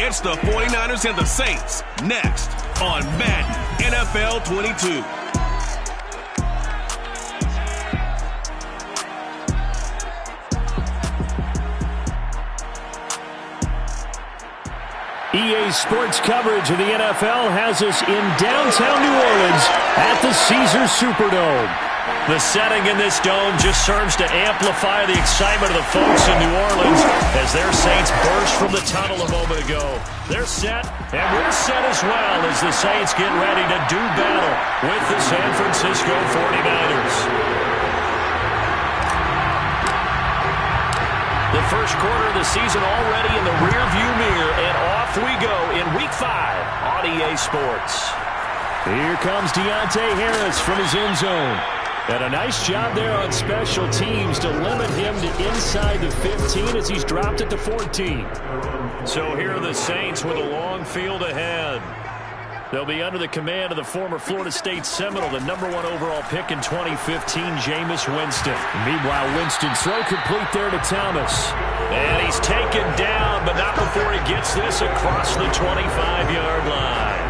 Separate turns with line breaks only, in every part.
It's the 49ers and the Saints next on Madden NFL 22.
EA Sports coverage of the NFL has us in downtown New Orleans at the Caesars Superdome. The setting in this dome just serves to amplify the excitement of the folks in New Orleans as their Saints burst from the tunnel a moment ago. They're set, and we're set as well as the Saints get ready to do battle with the San Francisco 49ers. The first quarter of the season already in the rearview mirror, and off we go in Week 5 on EA Sports. Here comes Deontay Harris from his end zone. And a nice job there on special teams to limit him to inside the 15 as he's dropped it to 14. So here are the Saints with a long field ahead. They'll be under the command of the former Florida State Seminole, the #1 overall pick in 2015, Jameis Winston. Meanwhile, Winston's throw complete there to Thomas. And he's taken down, but not before he gets this across the 25-yard line.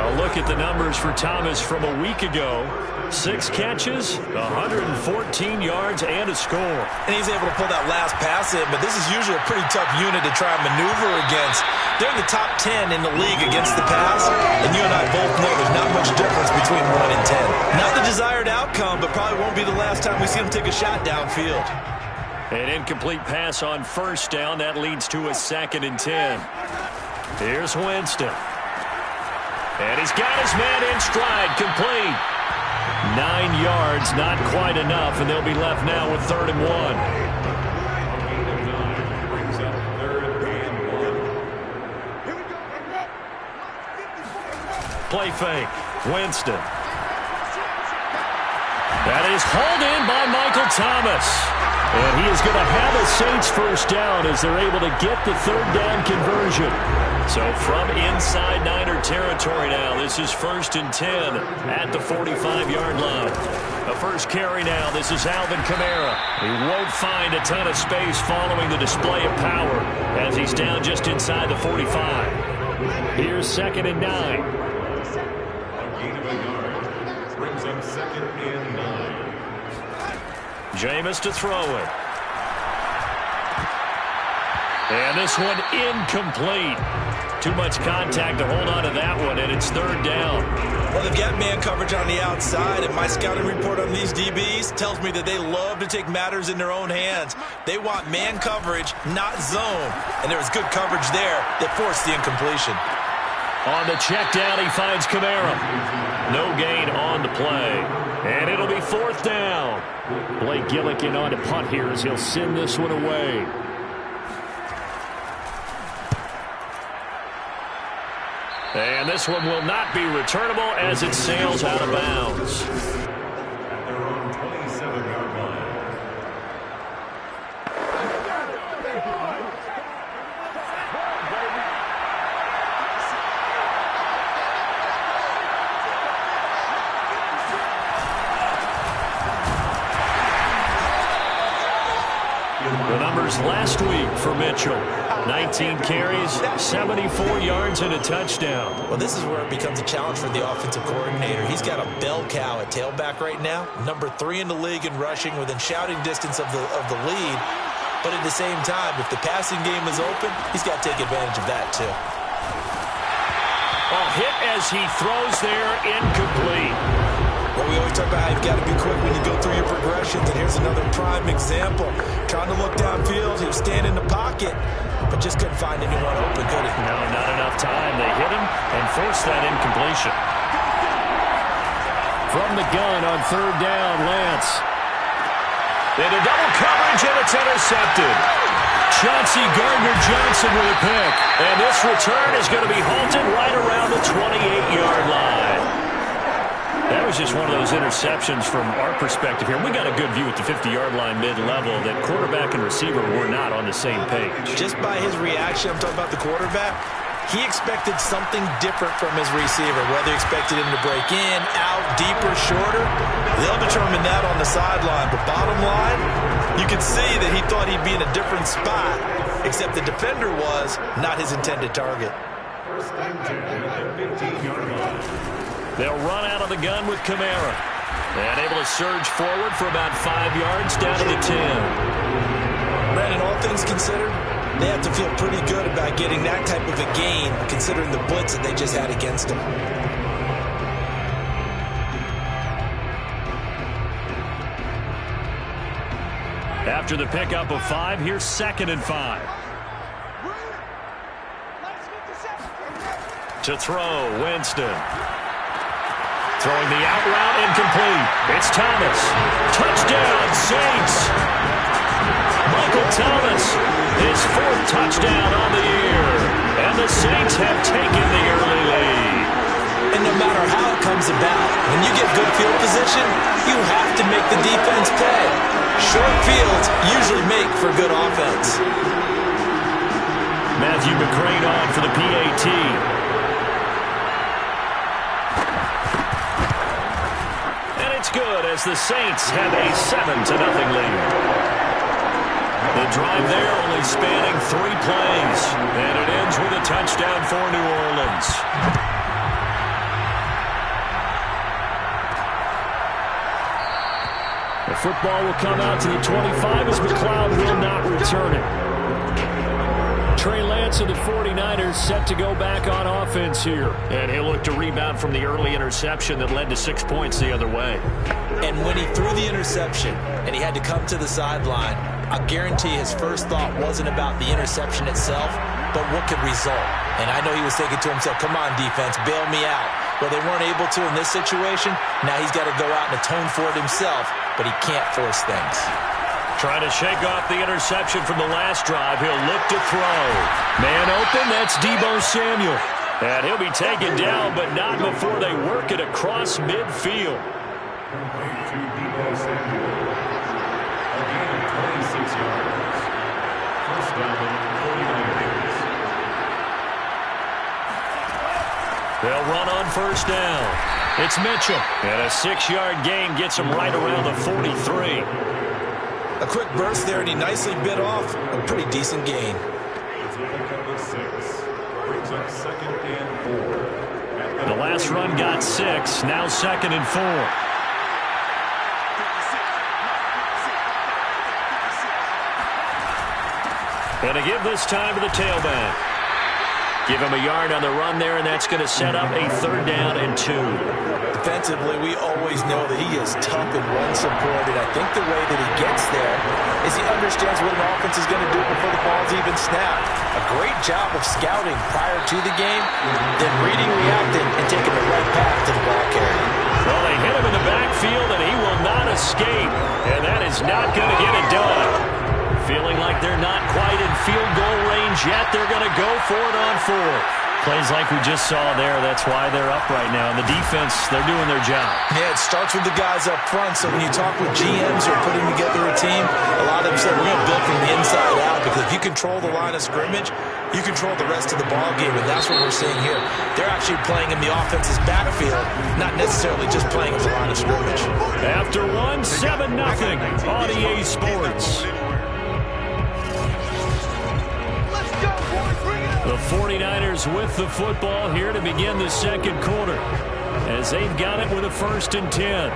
A look at the numbers for Thomas from a week ago. 6 catches, 114 yards, and a score.
And he's able to pull that last pass in, but this is usually a pretty tough unit to try and maneuver against. They're in the top 10 in the league against the pass, and you and I both know there's not much difference between 1 and 10. Not the desired outcome, but probably won't be the last time we see him take a shot downfield.
An incomplete pass on first down. That leads to a 2nd and 10. Here's Winston. And he's got his man in stride, complete. 9 yards, not quite enough, and they'll be left now with 3rd and 1. Play fake. Winston. That is hauled in by Michael Thomas. And he is going to have a Saints first down as they're able to get the 3rd down conversion. So from inside Niner territory now, this is 1st and 10 at the 45-yard line. The first carry now, this is Alvin Kamara. He won't find a ton of space following the display of power as he's down just inside the 45. Here's 2nd and 9.
Gain of a yard brings up 2nd and 9.
Jameis to throw it. And this one incomplete. Too much contact to hold on to that one, and it's 3rd down.
Well, they've got man coverage on the outside, and my scouting report on these DBs tells me that they love to take matters in their own hands. They want man coverage, not zone. And there was good coverage there that forced the incompletion.
On the check down, he finds Kamara. No gain on the play. And it'll be 4th down. Blake Gillikin on to punt here as he'll send this one away. And this one will not be returnable as it sails out of bounds.
At their own 27-yard line.
The numbers last week for Mitchell. 19 carries, 74 yards, and a touchdown.
Well, this is where it becomes a challenge for the offensive coordinator. He's got a bell cow at tailback right now, #3 in the league in rushing, within shouting distance of the lead. But at the same time, if the passing game is open, he's got to take advantage of that too.
A hit as he throws there, incomplete.
Well, we always talk about how you've got to be quick when you go through your progressions, and here's another prime example. Trying to look downfield, he was standing in the pocket, but just couldn't find anyone open, could he?
No, not enough time. They hit him and forced that incompletion. From the gun on 3rd down, Lance. Into double coverage, and it's intercepted. Chauncey Gardner-Johnson with a pick. And this return is going to be halted right around the 28-yard line. That was just one of those interceptions from our perspective here. We got a good view at the 50-yard line mid-level that quarterback and receiver were not on the same page.
Just by his reaction, I'm talking about the quarterback, he expected something different from his receiver, whether he expected him to break in, out, deeper, shorter. They'll determine that on the sideline. But bottom line, you can see that he thought he'd be in a different spot except the defender was not his intended target.
First and 10 at the 15-yard line.
They'll run out of the gun with Kamara. And able to surge forward for about 5 yards down to the 10.
Brandon, all things considered, they have to feel pretty good about getting that type of a gain considering the blitz that they just had against them.
After the pickup of 5, here's 2nd and 5. To throw, Winston. Throwing the out route, incomplete. It's Thomas. Touchdown, Saints. Michael Thomas, his 4th touchdown on the year. And the Saints have taken the early lead.
And no matter how it comes about, when you get good field position, you have to make the defense pay. Short fields usually make for good offense.
Matthew McCrane on for the PAT. Good as the Saints have a 7-0 lead. The drive there only spanning 3 plays, and it ends with a touchdown for New Orleans. The football will come out to the 25 as McLeod will not return it. Trey Lance of the 49ers set to go back on offense here. And he'll look to rebound from the early interception that led to 6 points the other way.
And when he threw the interception and he had to come to the sideline, I guarantee his first thought wasn't about the interception itself, but what could result. And I know he was thinking to himself, come on, defense, bail me out. Well, they weren't able to in this situation. Now he's got to go out and atone for it himself, but he can't force things.
Trying to shake off the interception from the last drive. He'll look to throw. Man open, that's Deebo Samuel. And he'll be taken down, but not before they work it across midfield.
Complete to Deebo Samuel. A gain of 26 yards. First down, 49ers.
They'll run on first down. It's Mitchell. And a 6-yard gain gets him right around the 43.
A quick burst there, and he nicely bit off a pretty decent gain.
It's a pickup of 6. Brings up 2nd and 4.
The last run got 6. Now 2nd and 4. And a give this time to the tailback. Give him a yard on the run there, and that's going to set up a 3rd down and 2.
Defensively, we always know that he is tough and run support, and I think the way that he gets there is he understands what an offense is going to do before the ball's even snapped. A great job of scouting prior to the game, then reading, reacting, and taking the right path to the ball carrier.
Well, they hit him in the backfield, and he will not escape, and that is not going to get it done. Feeling like they're not quite in field goal range yet, they're going to go for it on 4th. Plays like we just saw there, that's why they're up right now. And the defense, they're doing their job.
Yeah, it starts with the guys up front. So when you talk with GMs who are putting together a team, a lot of them say, we're going to build from the inside out. Because if you control the line of scrimmage, you control the rest of the ball game. And that's what we're seeing here. They're actually playing in the offense's backfield, not necessarily just playing at the line of scrimmage.
After 1, 7-0 on EA Sports. The 49ers with the football here to begin the 2nd quarter, as they've got it with a 1st and 10.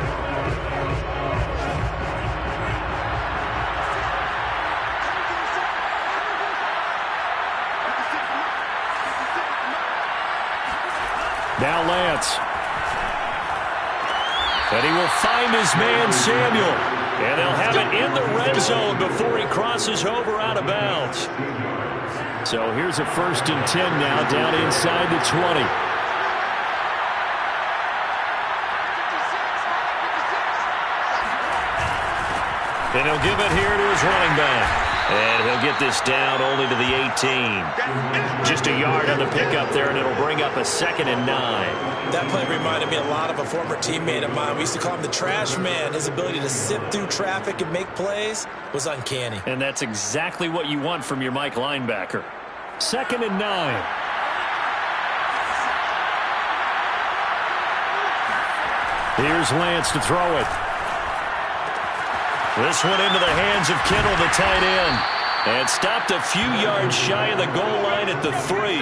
Now Lance. And he will find his man Samuel. And they'll have it in the red zone before he crosses over out of bounds. So here's a 1st and 10 now down inside the 20. And he'll give it here to his running back. And he'll get this down only to the 18. Just a yard on the pickup there, and it'll bring up a 2nd and 9.
That play reminded me a lot of a former teammate of mine. We used to call him the trash man. His ability to sift through traffic and make plays was uncanny.
And that's exactly what you want from your Mike linebacker. 2nd and 9. Here's Lance to throw it. This one into the hands of Kittle, the tight end. And stopped a few yards shy of the goal line at the 3.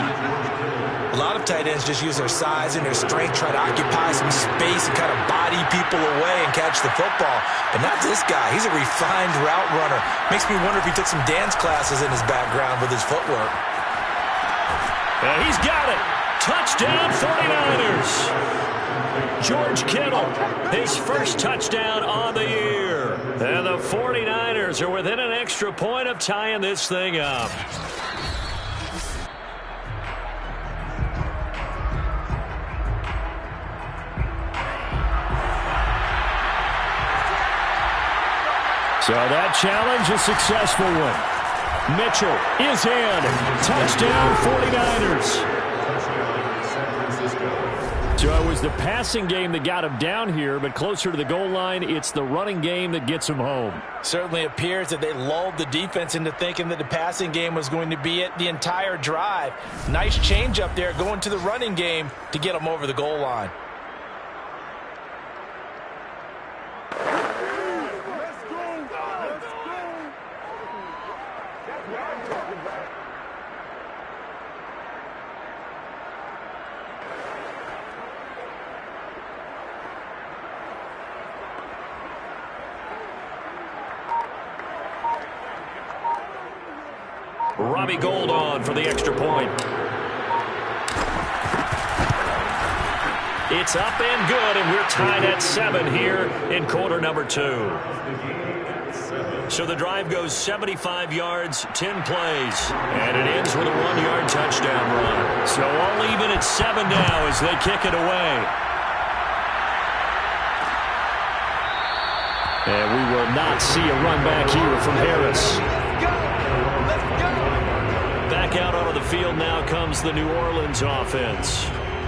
A lot of tight ends just use their size and their strength, try to occupy some space and kind of body people away and catch the football. But not this guy. He's a refined route runner. Makes me wonder if he took some dance classes in his background with his footwork.
And he's got it. Touchdown 49ers. George Kittle, his first touchdown on the year. And the 49ers are within an extra point of tying this thing up. So that challenge, a successful one. Mitchell is in. Touchdown 49ers. So it was the passing game that got him down here, but closer to the goal line, it's the running game that gets him home.
Certainly appears that they lulled the defense into thinking that the passing game was going to be it the entire drive. Nice change up there going to the running game to get them over the goal line.
Robbie Gould on for the extra point. It's up and good, and we're tied at 7 here in quarter number 2. So the drive goes 75 yards, 10 plays, and it ends with a 1-yard touchdown run. So all even at 7 now as they kick it away. And we will not see a run back here from Harris. Back out onto the field now comes the New Orleans offense.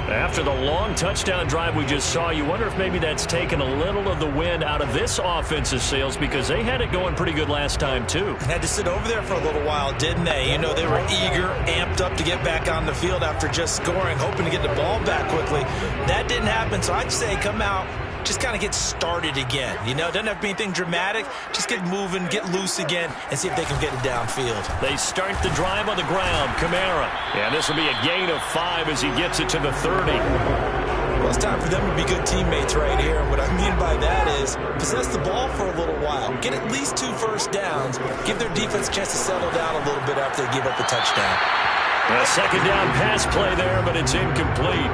After the long touchdown drive we just saw, you wonder if maybe that's taken a little of the wind out of this offense's sails because they had it going pretty good last time too.
Had to sit over there for a little while, didn't they? You know, they were eager, amped up to get back on the field after just scoring, hoping to get the ball back quickly. That didn't happen, so I'd say come out, just kind of get started again. You know, it doesn't have to be anything dramatic. Just get moving, get loose again, and see if they can get it downfield.
They start the drive on the ground. Kamara. And this will be a gain of 5 as he gets it to the 30.
Well, it's time for them to be good teammates right here. What I mean by that is possess the ball for a little while. Get at least 2 first downs. Give their defense a chance to settle down a little bit after they give up the touchdown.
A second down pass play there, but it's incomplete.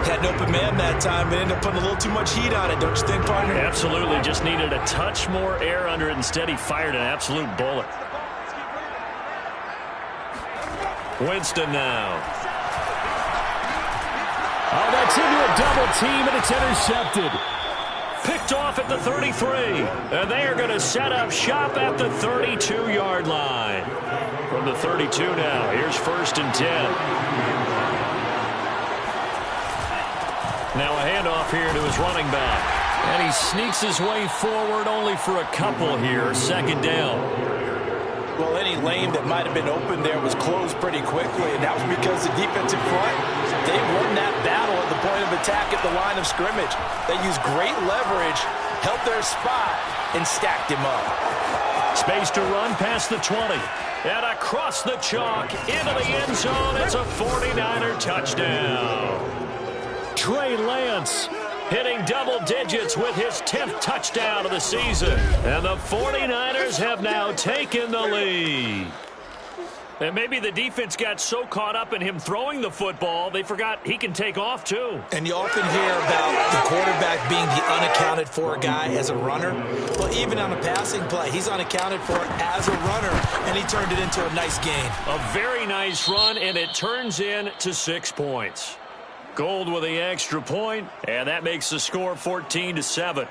Had an open man that time and ended up putting a little too much heat on it, don't you think, partner?
Absolutely. Just needed a touch more air under it. Instead, he fired an absolute bullet. Winston now. Oh, that's into a double team, and it's intercepted. Picked off at the 33. And they are going to set up shop at the 32-yard line. From the 32 now, here's 1st and 10. Now a handoff here to his running back. And he sneaks his way forward only for a couple here. 2nd down.
Well, any lane that might have been open there was closed pretty quickly, and that was because the defensive front, they won that battle at the point of attack at the line of scrimmage. They used great leverage, held their spot, and stacked him up.
Space to run past the 20. And across the chalk into the end zone. It's a 49er touchdown. Trey Lance hitting double digits with his 10th touchdown of the season. And the 49ers have now taken the lead. And maybe the defense got so caught up in him throwing the football, they forgot he can take off too.
And you often hear about the quarterback being the unaccounted for guy as a runner. Well, even on a passing play, he's unaccounted for as a runner, and he turned it into a nice gain.
A very nice run, and it turns into 6 points. Gould with the extra point, and that makes the score 14-7.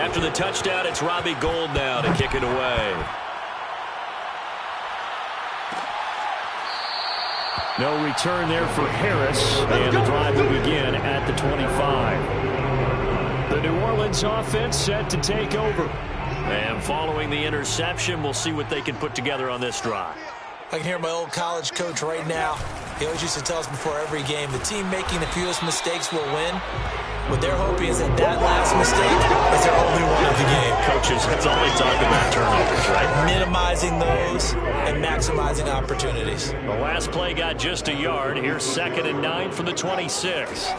After the touchdown, it's Robbie Gould now to kick it away. No return there for Harris, and the drive will begin at the 25. The New Orleans offense set to take over. And following the interception, we'll see what they can put together on this drive.
I can hear my old college coach right now. He always used to tell us before every game, the team making the fewest mistakes will win. What they're hoping is that last mistake is their only one of the game.
Coaches, that's all they talk about, turnovers, right?
Minimizing those and maximizing opportunities.
The last play got just a yard. Here's 2nd and 9 from the 26.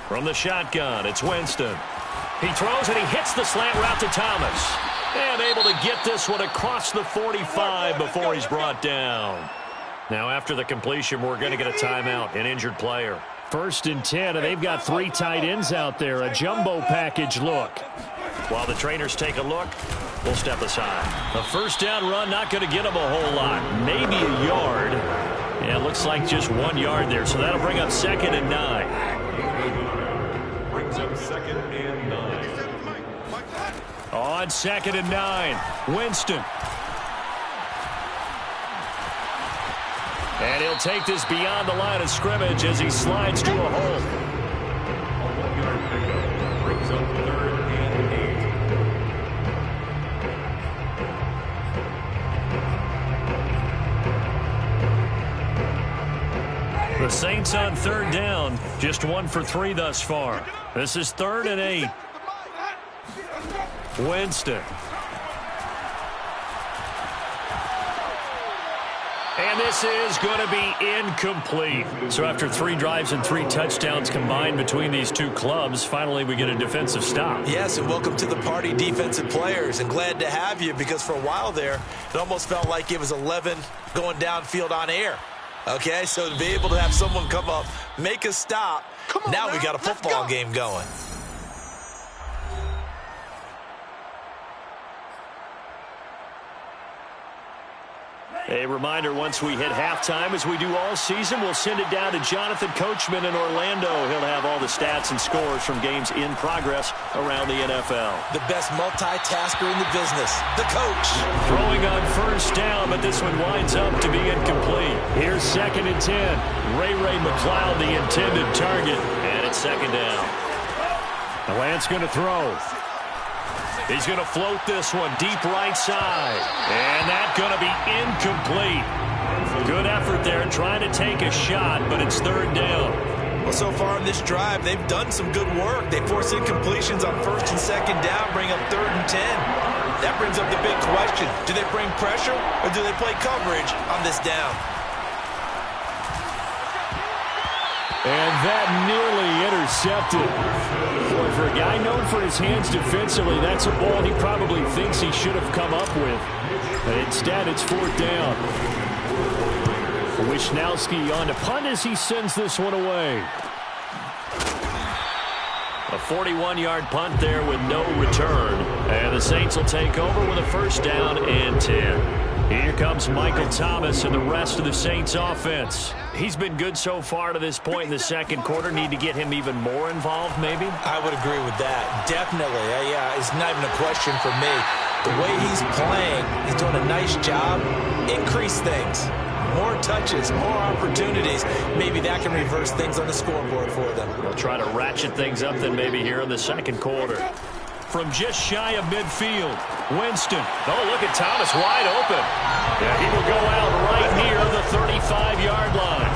From the shotgun, it's Winston. He throws and he hits the slant route to Thomas. And able to get this one across the 45 before he's brought down. Now after the completion, we're going to get a timeout, an injured player. 1st and 10, and they've got 3 tight ends out there. A jumbo package look. While the trainers take a look, we'll step aside. A first down run, not going to get them a whole lot. Maybe a yard. Yeah, it looks like just 1 yard there, so that'll bring up 2nd and 9.
Brings up 2nd and 9.
On 2nd and 9, Winston. And he'll take this beyond the line of scrimmage as he slides to a hole.
A 1-yard pickup. Brings up 3rd and 8.
The Saints on 3rd down, just 1 for 3 thus far. This is 3rd and 8. Winston. And this is going to be incomplete. So after 3 drives and 3 touchdowns combined between these two clubs, finally we get a defensive stop.
Yes, and welcome to the party, defensive players. And glad to have you, because for a while there, it almost felt like it was 11 going downfield on air. Okay, so to be able to have someone come up, make a stop, now we got a football game going.
A reminder, once we hit halftime, as we do all season, we'll send it down to Jonathan Coachman in Orlando. He'll have all the stats and scores from games in progress around the NFL.
The best multitasker in the business, the coach.
Throwing on 1st down, but this one winds up to be incomplete. Here's 2nd and 10. Ray McCloud, the intended target, and it's 2nd down. Lance going to throw. He's going to float this one deep right side. And that's going to be incomplete. Good effort there trying to take a shot, but it's 3rd down.
Well, so far in this drive, they've done some good work. They force incompletions on 1st and 2nd down, bring up 3rd and 10. That brings up the big question. Do they bring pressure or do they play coverage on this down?
And that nearly intercepted. Boy, for a guy known for his hands defensively, that's a ball he probably thinks he should have come up with. But instead, it's 4th down. Wisnowski on to punt as he sends this one away. A 41-yard punt there with no return. And the Saints will take over with a 1st down and 10. Here comes Michael Thomas and the rest of the Saints offense. He's been good so far to this point in the 2nd quarter. Need to get him even more involved, maybe?
I would agree with that. Definitely. Yeah, it's not even a question for me. The way he's playing, he's doing a nice job. Increase things. More touches, more opportunities. Maybe that can reverse things on the scoreboard for them.
They'll try to ratchet things up then maybe here in the 2nd quarter. From just shy of midfield, Winston. Oh, look at Thomas wide open. Yeah, he will go out right near the 35-yard line.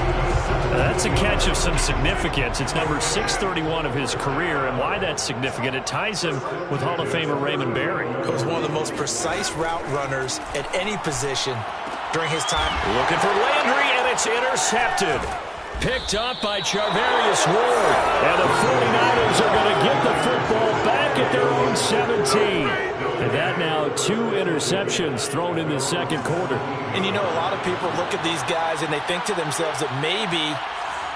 That's a catch of some significance. It's number 631 of his career, and why that's significant, it ties him with Hall of Famer Raymond Berry.
He was one of the most precise route runners at any position during his time.
Looking for Landry, and it's intercepted. Picked up by Charvarius Ward. And the 49ers are going to get the football back at their own 17. And that now 2 interceptions thrown in the 2nd quarter.
And you know, a lot of people look at these guys and they think to themselves that maybe,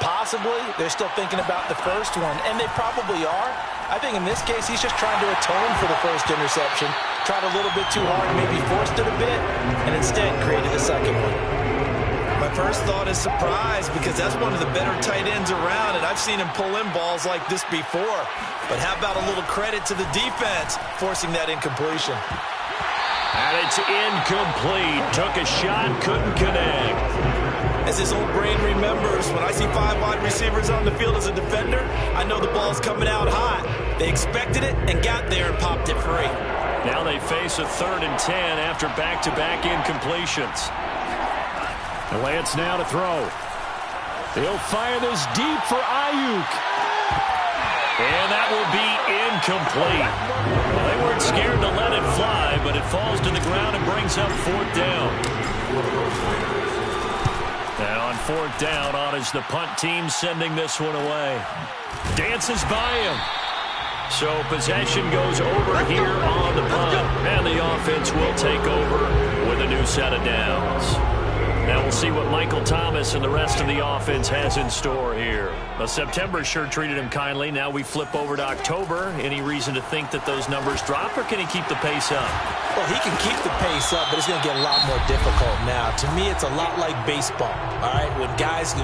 possibly, they're still thinking about the first one. And they probably are. I think in this case, he's just trying to atone for the first interception. Tried a little bit too hard, maybe forced it a bit, and instead created a second one.
My
My first thought is surprise because that's one of the better tight ends around, and I've seen him pull in balls like this before. But how about a little credit to the defense forcing that incompletion?
And it's incomplete. Took a shot, couldn't connect.
As his old brain remembers, when I see 5 wide receivers on the field as a defender, I know the ball's coming out hot. They expected it and got there and popped it free.
Now they face a 3rd and 10 after back-to-back incompletions. Lance now to throw. He'll fire this deep for Ayuk. And that will be incomplete. Well, they weren't scared to let it fly, but it falls to the ground and brings up 4th down. Now on 4th down, on is the punt team sending this one away. Dances by him. So possession goes over here on the punt. And the offense will take over with a new set of downs. Now we'll see what Michael Thomas and the rest of the offense has in store here. Well, September sure treated him kindly. Now we flip over to October. Any reason to think that those numbers drop, or can he keep the pace up?
Well, he can keep the pace up, but it's going to get a lot more difficult now. To me, it's a lot like baseball, all right? When guys,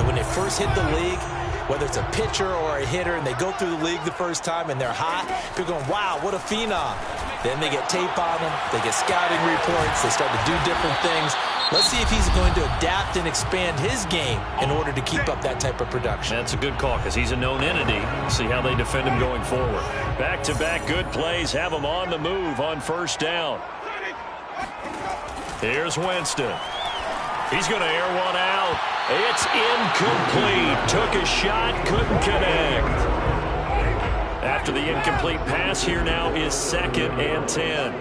when they first hit the league, whether it's a pitcher or a hitter, and they go through the league the first time and they're hot, people are going, wow, what a phenom. Then they get tape on them, they get scouting reports, they start to do different things. Let's see if he's going to adapt and expand his game in order to keep up that type of production.
That's a good call because he's a known entity. See how they defend him going forward. Back-to-back good plays have him on the move on 1st down. Here's Winston. He's going to air one out. It's incomplete. Took a shot, couldn't connect. After the incomplete pass, here now is 2nd and 10.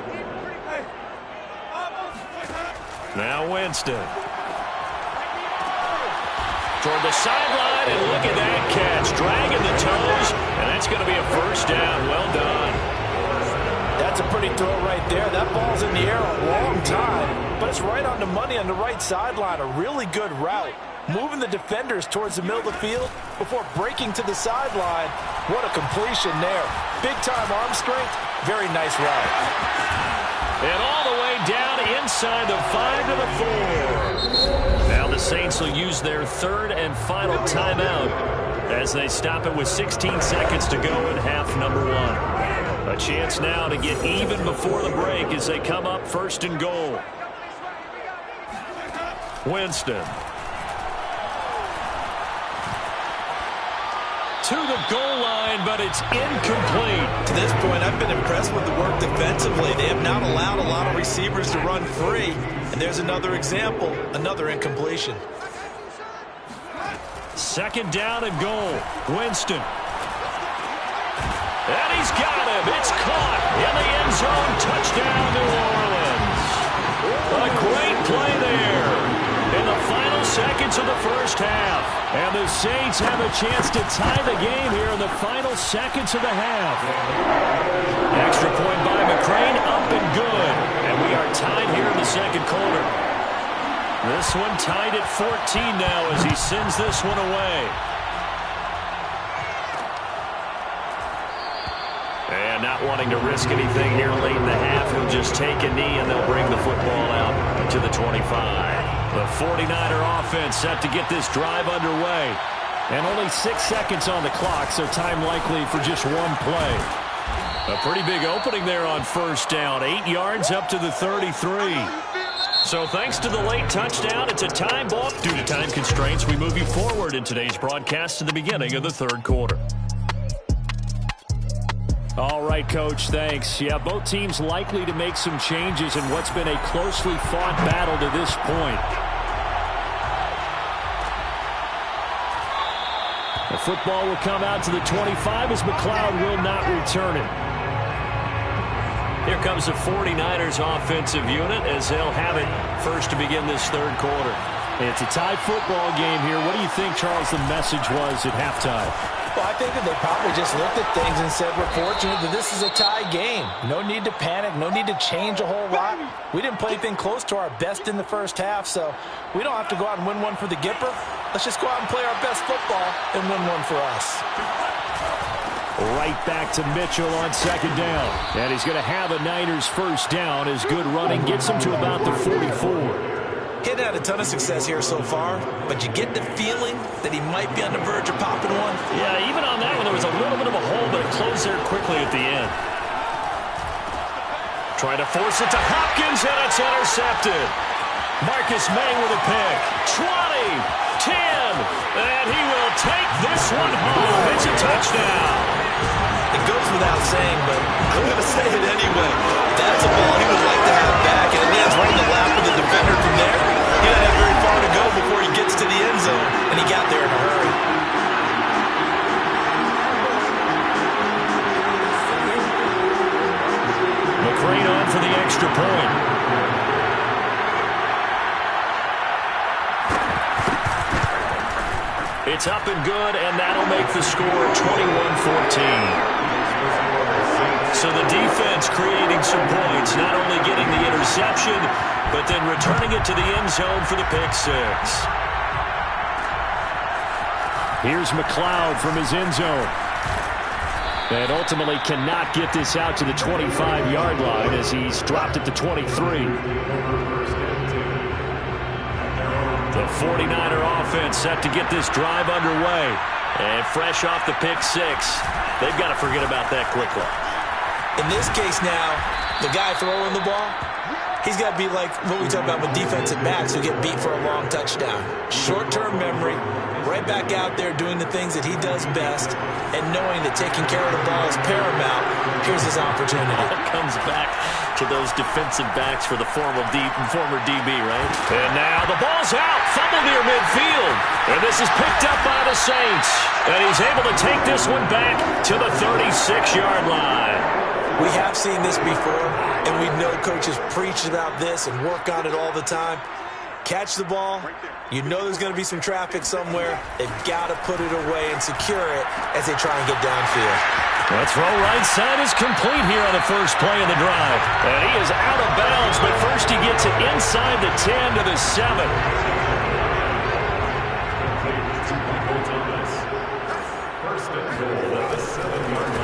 Now Winston. Toward the sideline, and look at that catch. Dragging the toes, and that's going to be a 1st down. Well done.
That's a pretty throw right there. That ball's in the air a long time, but it's right on the money on the right sideline. A really good route. Moving the defenders towards the middle of the field before breaking to the sideline. What a completion there. Big-time arm strength. Very nice route.
And all the way down inside the 5 to the 4. Now the Saints will use their 3rd and final timeout as they stop it with 16 seconds to go in half number 1. A chance now to get even before the break as they come up 1st and goal. Winston. To the goal line, but it's incomplete.
To this point, I've been impressed with the work defensively. They have not allowed a lot of receivers to run free. And there's another example, another incompletion.
2nd down and goal. Winston. And he's got him. It's caught in the end zone. Touchdown, New Orleans. A great play there in the final seconds of the 1st half. And the Saints have a chance to tie the game here in the final seconds of the half. Extra point by McCrane, up and good. And we are tied here in the 2nd quarter. This one tied at 14 now as he sends this one away. And not wanting to risk anything here late in the half, he'll just take a knee and they'll bring the football out to the 25. The 49er offense set to get this drive underway. And only 6 seconds on the clock, so time likely for just one play. A pretty big opening there on 1st down. 8 yards up to the 33. So thanks to the late touchdown, it's a time ball. Due to time constraints, we move you forward in today's broadcast to the beginning of the 3rd quarter. All right, Coach, thanks. Yeah, both teams likely to make some changes in what's been a closely fought battle to this point. The football will come out to the 25 as McLeod will not return it. Here comes the 49ers offensive unit as they'll have it first to begin this 3rd quarter. It's a tie football game here. What do you think, Charles, the message was at halftime?
Well, I think that they probably just looked at things and said, we're fortunate that this is a tie game. No need to panic. No need to change a whole lot. We didn't play anything close to our best in the 1st half, so we don't have to go out and win one for the Gipper. Let's just go out and play our best football and win one for us.
Right back to Mitchell on 2nd down. And he's going to have a Niners 1st down as good running gets him to about the 44.
He hadn't had a ton of success here so far, but you get the feeling that he might be on the verge of popping one.
Yeah, even on that one, there was a little bit of a hole, but it closed there quickly at the end. Trying to force it to Hopkins, and it's intercepted. Marcus May with a pick. 20, 10, and he will take this one home. It's a touchdown.
It goes without saying, but I'm going to say it anyway. That's a ball he would like to have back, and it lands right in the lap of the defender from there. He doesn't have very far to go before he gets to the end zone, and he got there in a hurry.
McCrane on for the extra point. It's up and good, and that'll make the score 21-14. So the defense creating some points, not only getting the interception, but then returning it to the end zone for the pick six. Here's McLeod from his end zone. And ultimately cannot get this out to the 25-yard line as he's dropped at the 23. The 49er offense set to get this drive underway. And fresh off the pick six, they've got to forget about that quickly.
In this case now, the guy throwing the ball, he's got to be like what we talk about with defensive backs who get beat for a long touchdown. Short-term memory, right back out there doing the things that he does best, and knowing that taking care of the ball is paramount. Here's his opportunity.
It comes back to those defensive backs for the former DB, right? And now the ball's out. Fumble near midfield. And this is picked up by the Saints. And he's able to take this one back to the 36-yard line.
We have seen this before, and we know coaches preach about this and work on it all the time. Catch the ball. You know there's going to be some traffic somewhere. They've got to put it away and secure it as they try and get downfield.
The throw right side is complete here on the first play of the drive. And he is out of bounds, but first he gets it inside the 10 to the 7.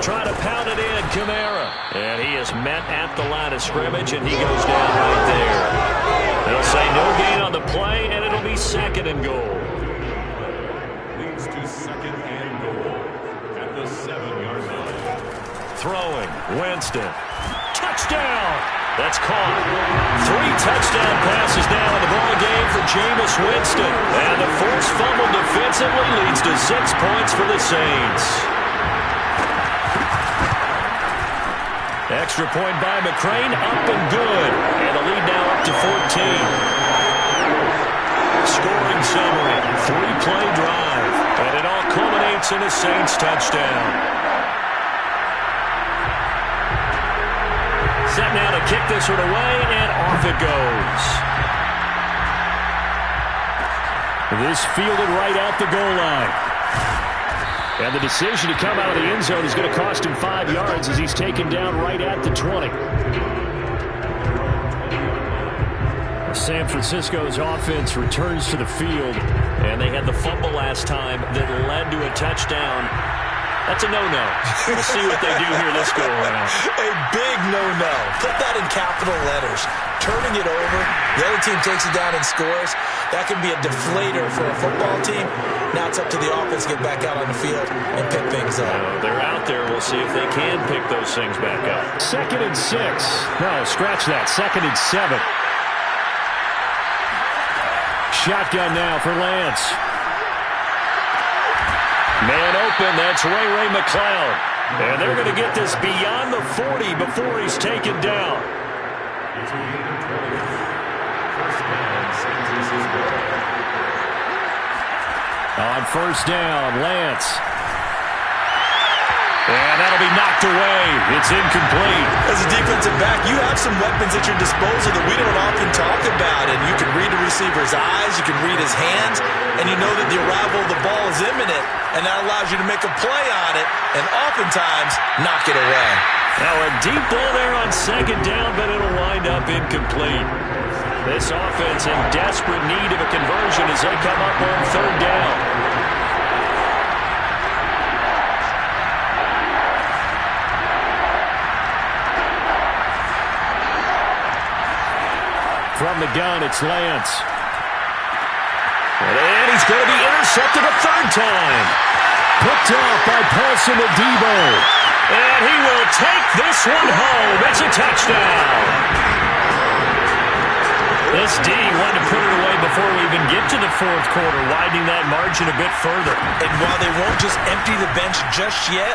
Try to pound it in, Kamara. And he is met at the line of scrimmage, and he goes down right there. They'll say no gain on the play, and it'll be second and goal.
Leads to second and goal at the 7-yard line.
Throwing, Winston. Touchdown! That's caught. 3 touchdown passes now in the ball game for Jameis Winston. And the forced fumble defensively leads to 6 points for the Saints. Extra point by McCrane, up and good. And the lead now up to 14. Scoring summary, 3-play drive. And it all culminates in a Saints touchdown. Set now to kick this one away, and off it goes. This fielded right at the goal line. And the decision to come out of the end zone is going to cost him 5 yards as he's taken down right at the 20. San Francisco's offense returns to the field, and they had the fumble last time that led to a touchdown. That's a no-no. We'll see what they do here this go-around.
A big no-no. Put that in capital letters. Turning it over, the other team takes it down and scores. That can be a deflator for a football team. Now it's up to the offense to get back out on the field and pick things up.
They're out there. We'll see if they can pick those things back up. 2nd and 6. No, scratch that. 2nd and 7. Shotgun now for Lance. Man open, that's Ray McLeod. And they're going to get this beyond the 40 before he's taken down. On first down, Lance. And that'll be knocked away. It's incomplete.
As a defensive back, you have some weapons at your disposal that we don't often talk about. And you can read a receiver's eyes, you can read his hands, and you know that the arrival of the ball is imminent. And that allows you to make a play on it and oftentimes knock it away.
Now a deep ball there on 2nd down, but it'll wind up incomplete. This offense in desperate need of a conversion as they come up on 3rd down. From the gun, it's Lance. he's going to be intercepted a third time. Picked up by Paulson Adebo. And he will take this one home. It's a touchdown. This D wanted to put it away before we even get to the fourth quarter, widening that margin a bit further.
And while they won't just empty the bench just yet,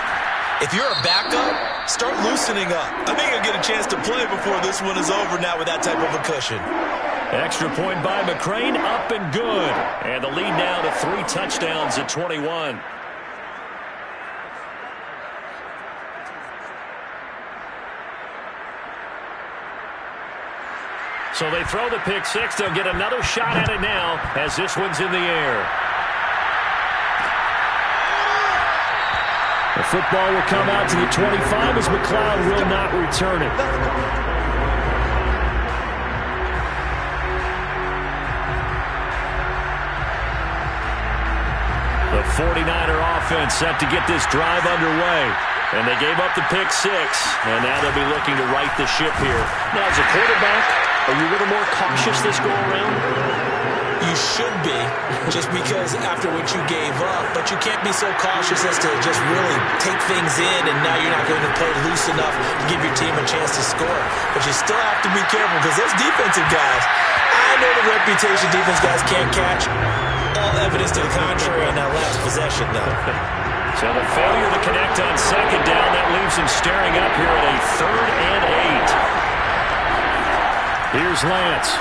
if you're a backup, start loosening up. I think you'll get a chance to play before this one is over now with that type of a cushion.
Extra point by McCrane, up and good. And the lead now to 3 touchdowns at 21. So they throw the pick six. They'll get another shot at it now as this one's in the air. The football will come out to the 25 as McLeod will not return it. The 49er offense set to get this drive underway. And they gave up the pick six. And now they'll be looking to right the ship here. Now, as a quarterback, are you a little more cautious this go-around?
You should be, just because after what you gave up, but you can't be so cautious as to just really take things in, and now you're not going to play loose enough to give your team a chance to score. But you still have to be careful because those defensive guys, I know the reputation defense guys can't catch. All evidence to the contrary in that last possession, though.
So the failure to connect on second down, that leaves him staring up here at a 3rd and 8. Here's Lance.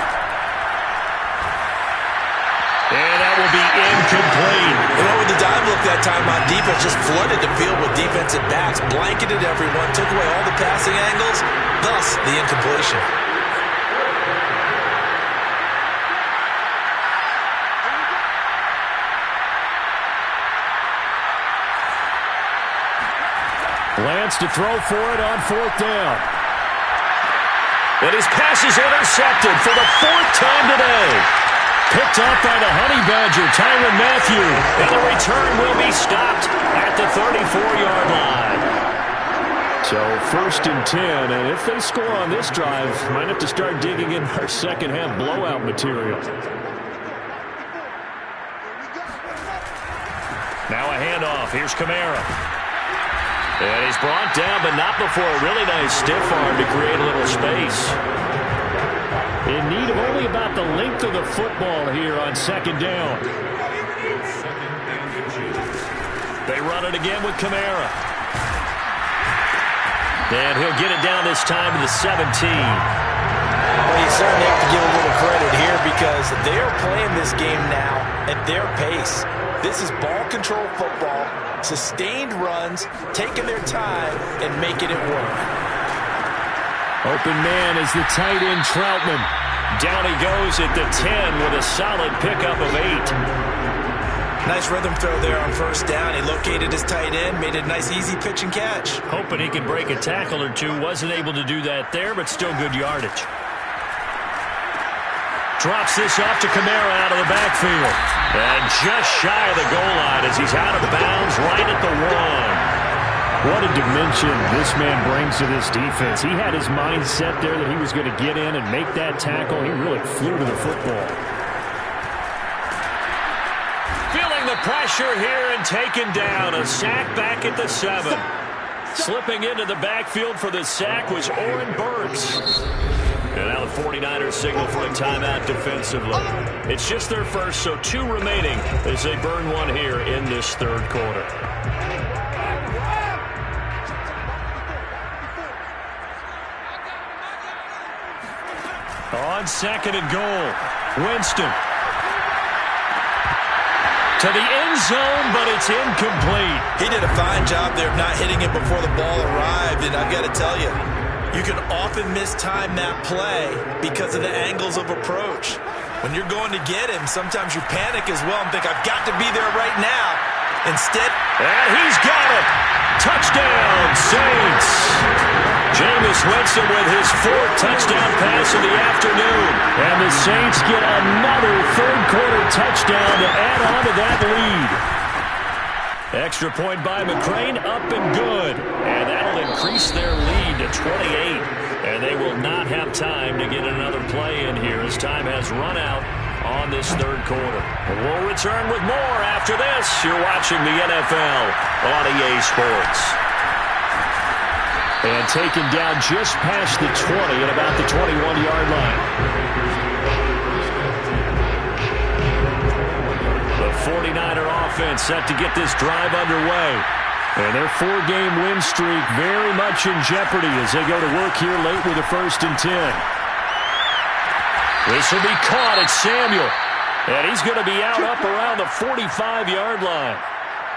And that will be incomplete.
Well, with the dive look that time on defense, just flooded the field with defensive backs, blanketed everyone, took away all the passing angles, thus the incompletion.
Lance to throw for it on 4th down. And his pass is intercepted for the 4th time today. Picked up by the Honey Badger, Tyrann Mathieu. And the return will be stopped at the 34-yard line. So 1st and 10, and if they score on this drive, might have to start digging in our second-half blowout material. Now a handoff. Here's Kamara. And he's brought down, but not before a really nice stiff arm to create a little space. In need of only about the length of the football here on 2nd down. They run it again with Kamara. And he'll get it down this time to the 17.
Well, you certainly have to give a little credit here because they're playing this game now at their pace. This is ball control football, sustained runs, taking their time, and making it work.
Open man is the tight end Troutman. Down he goes at the 10 with a solid pickup of 8.
Nice rhythm throw there on 1st down. He located his tight end, made a nice easy pitch and catch.
Hoping he could break a tackle or two. Wasn't able to do that there, but still good yardage. Drops this off to Kamara out of the backfield. And just shy of the goal line as he's out of bounds right at the 1. What a dimension this man brings to this defense. He had his mind set there that he was going to get in and make that tackle. He really flew to the football. Feeling the pressure here and taken down. A sack back at the 7. Slipping into the backfield for the sack was Oren Burks. And now the 49ers signal for a timeout defensively. It's just their first, so 2 remaining as they burn one here in this 3rd quarter. On 2nd and goal, Winston. To the end zone, but it's incomplete.
He did a fine job there of not hitting it before the ball arrived, and I've got to tell you, you can often mistime that play because of the angles of approach. When you're going to get him, sometimes you panic as well and think, I've got to be there right now. Instead,
and he's got it. Touchdown, Saints. Jameis Winston with his 4th touchdown pass of the afternoon. And the Saints get another 3rd quarter touchdown to add on to that lead. Extra point by McCrane, up and good. And that'll increase their lead to 28. And they will not have time to get another play in here as time has run out on this third quarter. And we'll return with more after this. You're watching the NFL on EA Sports. And taken down just past the 20 at about the 21-yard line. The 49er offense set to get this drive underway. And their 4-game win streak very much in jeopardy as they go to work here late with a 1st and 10. This will be caught at Samuel. And he's going to be out up around the 45-yard line.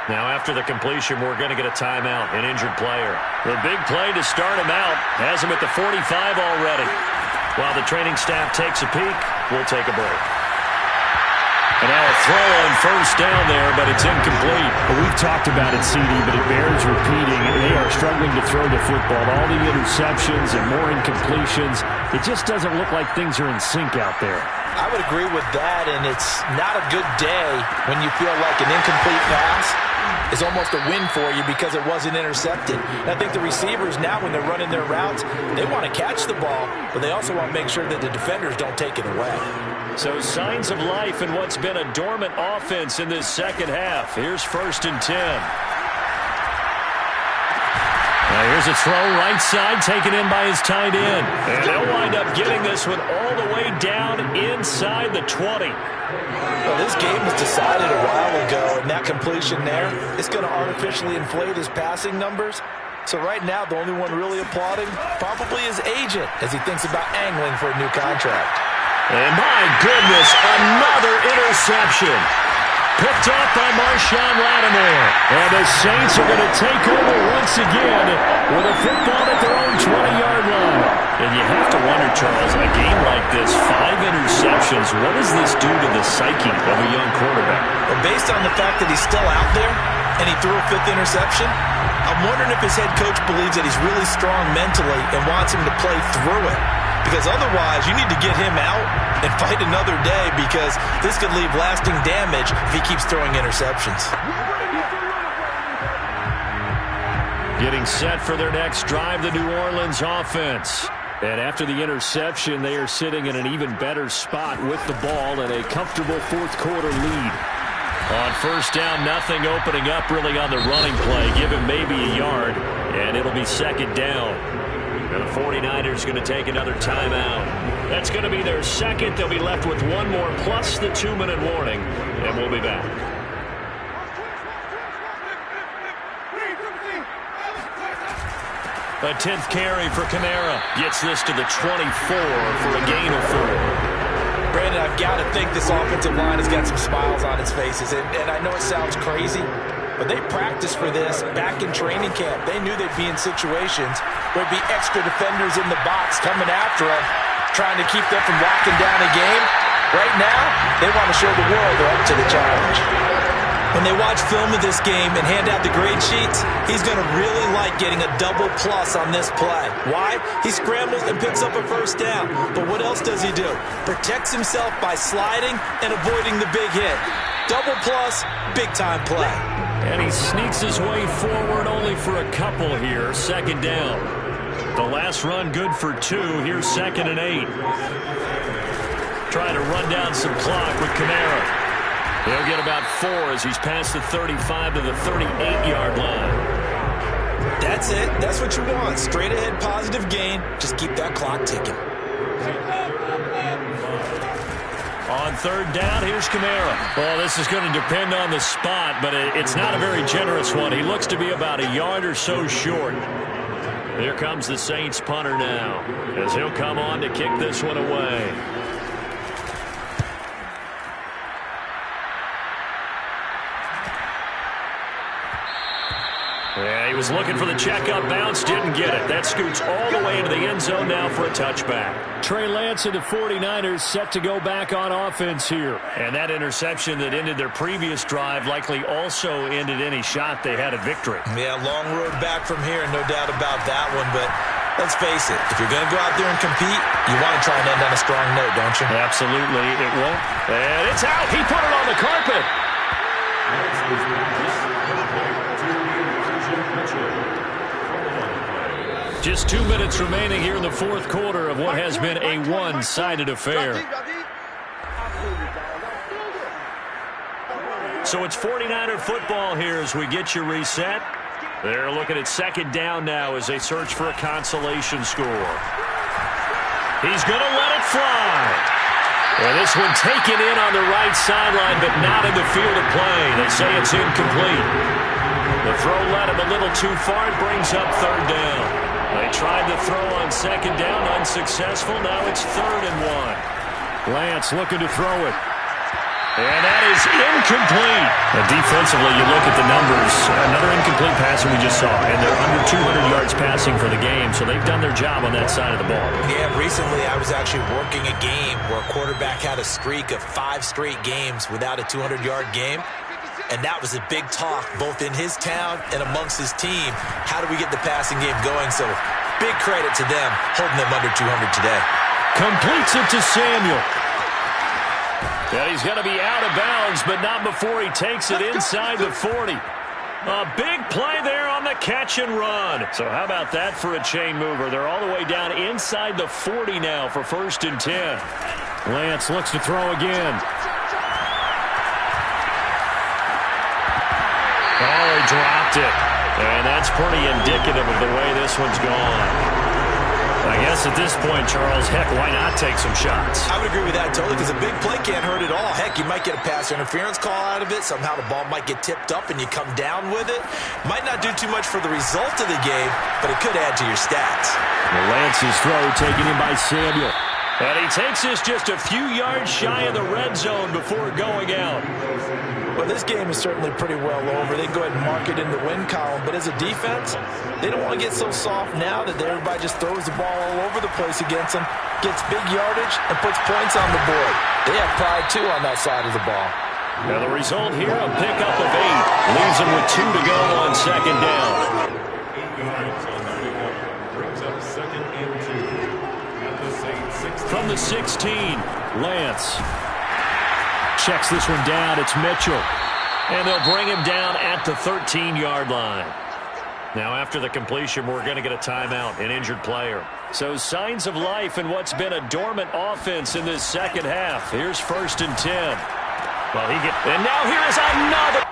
Now after the completion, we're going to get a timeout, an injured player. The big play to start him out has him at the 45 already. While the training staff takes a peek, we'll take a break. And now a throw on 1st down there, but it's incomplete.
Well, we've talked about it, CD, but it bears repeating. They are struggling to throw the football. All the interceptions and more incompletions. It just doesn't look like things are in sync out there.
I would agree with that, and it's not a good day when you feel like an incomplete pass is almost a win for you because it wasn't intercepted. And I think the receivers now, when they're running their routes, they want to catch the ball, but they also want to make sure that the defenders don't take it away.
So signs of life in what's been a dormant offense in this second half. Here's 1st and 10. Now here's a throw right side taken in by his tight end. And they'll wind up getting this one all the way down inside the 20.
Well, this game was decided a while ago, and that completion there is going to artificially inflate his passing numbers. So right now, the only one really applauding probably his agent as he thinks about angling for a new contract.
And my goodness, another interception. Picked up by Marshawn Lattimore. And the Saints are going to take over once again with a football at their own 20-yard line. And you have to wonder, Charles, in a game like this, 5 interceptions, what does this do to the psyche of a young quarterback?
Well, based on the fact that he's still out there and he threw a 5th interception, I'm wondering if his head coach believes that he's really strong mentally and wants him to play through it. Because otherwise, you need to get him out and fight another day because this could leave lasting damage if he keeps throwing interceptions.
Getting set for their next drive, the New Orleans offense. And after the interception, they are sitting in an even better spot with the ball and a comfortable 4th quarter lead. On 1st down, nothing opening up really on the running play. Give him maybe a yard, and it'll be 2nd down. And the 49ers going to take another timeout. That's going to be their 2nd. They'll be left with 1 more plus the 2-minute warning, and we'll be back. A 10th carry for Kamara. Gets this to the 24 for a gain of 4.
Brandon, I've got to think this offensive line has got some smiles on its faces. And I know it sounds crazy, but they practiced for this back in training camp. They knew they'd be in situations where there'd be extra defenders in the box coming after them, trying to keep them from locking down a game. Right now, they want to show the world they're up to the challenge. When they watch film of this game and hand out the grade sheets, he's going to really like getting a double plus on this play. Why? He scrambles and picks up a 1st down. But what else does he do? Protects himself by sliding and avoiding the big hit. Double plus, big-time play.
And he sneaks his way forward only for a couple here. 2nd down. The last run good for 2. Here's 2nd and 8. Trying to run down some clock with Kamara. He'll get about 4 as he's past the 35 to the 38-yard line.
That's it. That's what you want. Straight ahead positive gain. Just keep that clock ticking.
On 3rd down, here's Kamara. Well, this is going to depend on the spot, but it's not a very generous one. He looks to be about a yard or so short. Here comes the Saints punter now as he'll come on to kick this one away. Yeah, he was looking for the checkup bounce, didn't get it. That scoots all the way into the end zone now for a touchback.
Trey Lance and the 49ers set to go back on offense here.
And that interception that ended their previous drive likely also ended any shot they had at victory.
Yeah, long road back from here, no doubt about that one. But let's face it, if you're going to go out there and compete, you want to try and end on a strong note, don't you?
Absolutely, it won't. And it's out. He put it on the carpet. Just 2 minutes remaining here in the 4th quarter of what has been a one-sided affair. So it's 49er football here as we get you reset. They're looking at second down now as they search for a consolation score. He's going to let it fly. And this one taken in on the right sideline, but not in the field of play. They say it's incomplete. The throw led him a little too far. It brings up third down. They tried to throw on second down, unsuccessful. Now it's 3rd and 1.
Lance looking to throw it.
And that is incomplete.
Defensively, you look at the numbers. Another incomplete pass we just saw, and they're under 200 yards passing for the game, so they've done their job on that side of the ball.
Yeah, recently I was actually working a game where a quarterback had a streak of 5 straight games without a 200-yard game, and that was a big talk both in his town and amongst his team. How do we get the passing game going? So big credit to them holding them under 200 today.
Completes it to Samuel. And he's going to be out of bounds, but not before he takes it inside the 40. A big play there on the catch and run. So how about that for a chain mover? They're all the way down inside the 40 now for 1st and 10.
Lance looks to throw again.
Oh, he dropped it. And that's pretty indicative of the way this one's gone.
I guess at this point, Charles, heck, why not take some shots?
I would agree with that totally, because a big play can't hurt at all. Heck, you might get a pass interference call out of it. Somehow the ball might get tipped up and you come down with it. Might not do too much for the result of the game, but it could add to your stats.
Lance's throw taken in by Samuel.
And he takes this just a few yards shy of the red zone before going out.
Well, this game is certainly pretty well over. They can go ahead and mark it in the win column. But as a defense, they don't want to get so soft now that everybody just throws the ball all over the place against them, gets big yardage, and puts points on the board. They have pride, too, on that side of the ball.
Now the result here, a pickup of 8. Leaves them with 2 to go on second down.
8 yards on the pickup. Brings up 2nd and 2. At the Saints 16.
From the 16, Lance
checks this one down. It's Mitchell.
And they'll bring him down at the 13-yard line. Now after the completion, we're going to get a timeout, an injured player. So signs of life in what's been a dormant offense in this second half. Here's 1st and 10.
Well,
and now here is another.